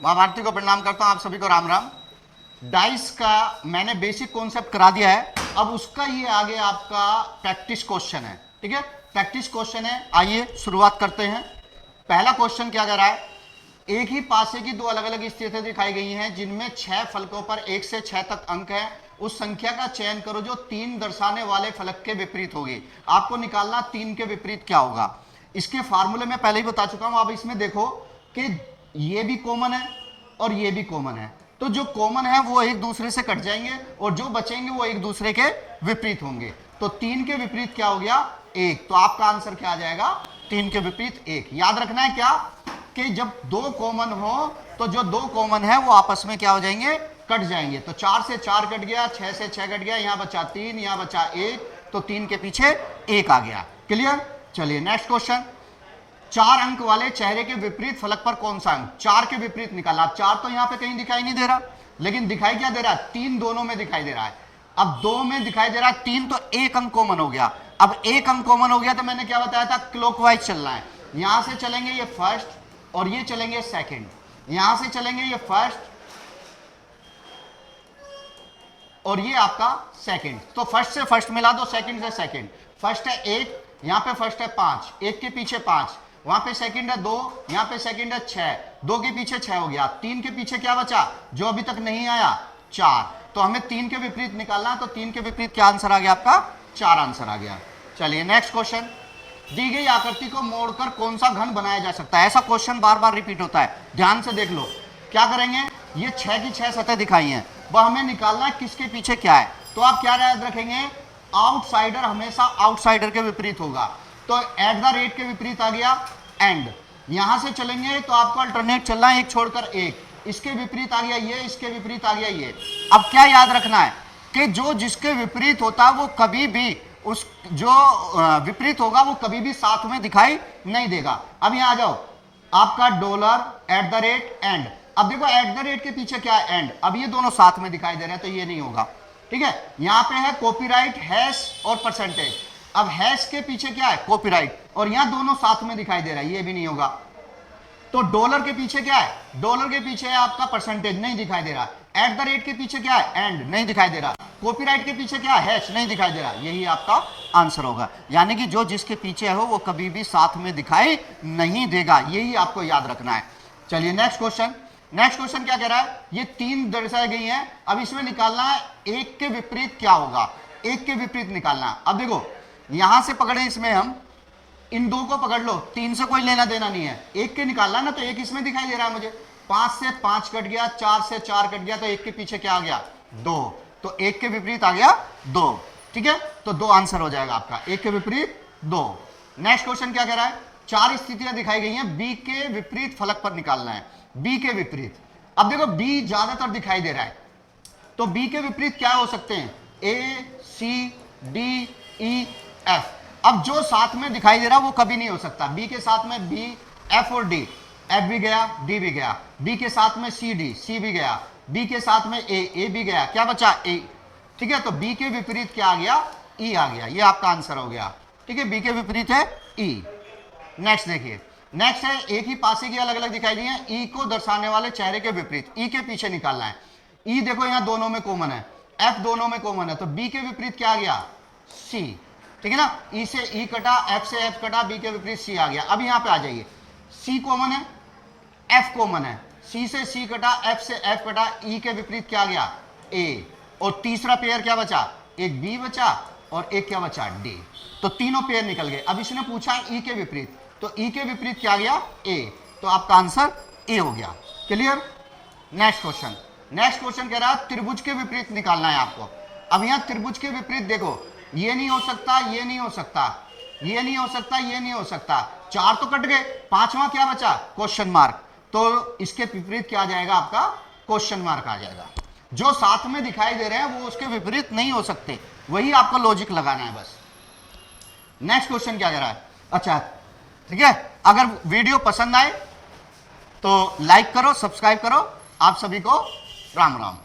महाभारती को प्रणाम करता हूं, आप सभी को राम राम। डाइस का मैंने बेसिक कॉन्सेप्ट करा दिया है, अब उसका ये आगे आपका प्रैक्टिस क्वेश्चन है। ठीक है, प्रैक्टिस क्वेश्चन है। आइए शुरुआत करते हैं। पहला क्वेश्चन क्या कह रहा है, एक ही पासे की दो अलग अलग स्थितियां दिखाई गई हैं जिनमें 6 फलकों पर 1 से 6 तक अंक है। उस संख्या का चयन करो जो 3 दर्शाने वाले फलक के विपरीत होगी। आपको निकालना 3 के विपरीत क्या होगा। इसके फार्मूले में पहले ही बता चुका हूं। अब इसमें देखो कि ये भी कॉमन है और ये भी कॉमन है, तो जो कॉमन है वो एक दूसरे से कट जाएंगे और जो बचेंगे वो एक दूसरे के विपरीत होंगे। तो 3 के विपरीत क्या हो गया, 1। तो आपका आंसर क्या आ जाएगा, 3 के विपरीत 1। याद रखना है क्या कि जब दो कॉमन हो तो जो दो कॉमन है वो आपस में क्या हो जाएंगे, कट जाएंगे। तो 4 से 4 कट गया, 6 से 6 कट गया, यहां बचा 3, यहां बचा 1, तो 3 के पीछे 1 आ गया। क्लियर। चलिए नेक्स्ट क्वेश्चन। 4 अंक वाले चेहरे के विपरीत फलक पर कौन सा अंक, 4 के विपरीत निकाला। 4 तो यहां पे कहीं दिखाई नहीं दे रहा, लेकिन दिखाई क्या दे रहा है, 3 दोनों में दिखाई दे रहा है। अब 2 में दिखाई दे रहा है 3, तो 1 अंक कॉमन हो गया। अब 1 अंक कॉमन हो गया तो मैंने क्या बताया था, क्लॉकवाइज चलना है। यहां से चलेंगे ये फर्स्ट और ये चलेंगे सेकंड, यहां से चलेंगे ये फर्स्ट और ये आपका सेकंड। तो फर्स्ट से फर्स्ट मिला दो, सेकंड से सेकंड। फर्स्ट है 1, यहां पे फर्स्ट है 5, 1 के पीछे 5, वहां पे सेकंड है 2, यहां पे सेकंड है 6, 2 के पीछे 6 हो गया। 3 के पीछे क्या बचा जो अभी तक नहीं आया, 4। तो हमें 3 के विपरीत निकालना है, तो 3 के विपरीत क्या आंसर आ गया आपका, 4 आंसर आ गया। चलिए नेक्स्ट क्वेश्चन। दी गई आकृति को मोड़कर कौन सा घन बनाया जा सकता है। ऐसा क्वेश्चन बार बार रिपीट होता है, ध्यान से देख लो। क्या करेंगे, ये 6 की 6 सतह दिखाई हैं, वह हमें निकालना है किसके पीछे क्या है। तो आप क्या याद रखेंगे, आउटसाइडर हमेशा आउटसाइडर के विपरीत होगा। तो एट द रेट के विपरीत आ गया एंड। यहां से चलेंगे तो आपको अल्टरनेट चलना है, एक छोड़कर एक। इसके विपरीत आ गया ये, इसके विपरीत आ गया ये। अब क्या याद रखना है कि जो जिसके विपरीत होता है वो कभी भी उस जो विपरीत होगा वो कभी भी साथ में दिखाई नहीं देगा। अब यहां आ जाओ, आपका dollar at the rate and. अब देखो एट द रेट के पीछे क्या है, एंड। अब ये दोनों साथ में दिखाई दे रहे हैं तो ये नहीं होगा। ठीक है, यहां पे है कॉपीराइट, हैश और परसेंटेज। अब हैश के पीछे क्या है, कॉपीराइट, और यहां दोनों साथ में दिखाई दे रहा है, ये भी नहीं होगा। तो डॉलर के पीछे क्या है, डॉलर के पीछे है आपका परसेंटेज, नहीं दिखाई दे रहा। एट द रेट के पीछे क्या है, एंड, नहीं दिखाई दे रहा। कॉपीराइट के पीछे क्या है, हैश, नहीं दिखाई दे रहा। यही आपका आंसर होगा। यानी कि जो जिसके पीछे हो वो कभी भी साथ में दिखाई नहीं देगा, यही आपको याद रखना है। चलिए नेक्स्ट क्वेश्चन। नेक्स्ट क्वेश्चन क्या कह रहा है, ये 3 दर्शाई गई हैं, अब इसमें निकालना है 1 के विपरीत क्या होगा। 1 के विपरीत निकालना। अब देखो यहां से पकड़े, इसमें हम इन 2 को पकड़ लो, 3 से कोई लेना देना नहीं है। 1 के निकालना ना, तो 1 इसमें दिखाई दे रहा है मुझे। 5 से 5 कट गया, 4 से 4 कट गया, तो 1 के पीछे क्या आ गया, 2। तो 1 के विपरीत आ गया 2। ठीक है, तो 2 आंसर हो जाएगा आपका, 1 के विपरीत 2। नेक्स्ट क्वेश्चन क्या कह रहा है, 4 स्थितियां दिखाई गई हैं, बी के विपरीत फलक पर निकालना है। बी के विपरीत, अब देखो बी ज्यादातर दिखाई दे रहा है, तो बी के विपरीत क्या हो सकते हैं, ए, सी, डी, ई, एफ। अब जो साथ में दिखाई दे रहा वो कभी नहीं हो सकता। बी के साथ में बी, एफ और डी, एफ भी गया, डी भी गया। बी के साथ में सी, डी, सी भी गया। बी के साथ में ए भी गया, क्या बचा, ए। ठीक है, तो बी के विपरीत क्या आ गया, ई आ गया। ये आपका आंसर हो गया। ठीक है, बी के विपरीत है ई। नेक्स्ट देखिए, नेक्स्ट है एक ही पासे की अलग अलग दिखाई दी है, ई को दर्शाने वाले चेहरे के विपरीत। ई के पीछे निकालना है। ई देखो यहां दोनों में कॉमन है, एफ दोनों में कॉमन है, तो बी के विपरीत क्या आ गया, सी। ठीक है ना, ई से ई कटा, एफ से एफ कटा, बी के विपरीत सी आ गया। अब यहां पे आ जाइए, सी कॉमन है, एफ कॉमन है, सी से सी कटा, एफ से एफ कटा, ई के विपरीत क्या आ गया, ए। और तीसरा पेयर क्या बचा, एक बी बचा और एक क्या बचा, डी। तो तीनों पेयर निकल गए। अब इसने पूछा ई के विपरीत, तो ई के विपरीत क्या आ गया, ए। तो आपका आंसर ए हो गया। Clear. Next question. Next question कह रहा है त्रिभुज के विपरीत निकालना है आपको। अब यहां त्रिभुज के विपरीत देखो, ये नहीं हो सकता, ये नहीं हो सकता, ये नहीं हो सकता, ये नहीं हो सकता। 4 तो कट गए, 5वां क्या बचा, क्वेश्चन मार्क। तो इसके विपरीत क्या आ जाएगा आपका, क्वेश्चन मार्क आ जाएगा। जो साथ में दिखाई दे रहे हैं वो उसके विपरीत नहीं हो सकते, वही आपको लॉजिक लगाना है बस। नेक्स्ट क्वेश्चन क्या कह रहा है, अच्छा ठीक है, अगर वीडियो पसंद आए तो लाइक करो, सब्सक्राइब करो। आप सभी को राम राम।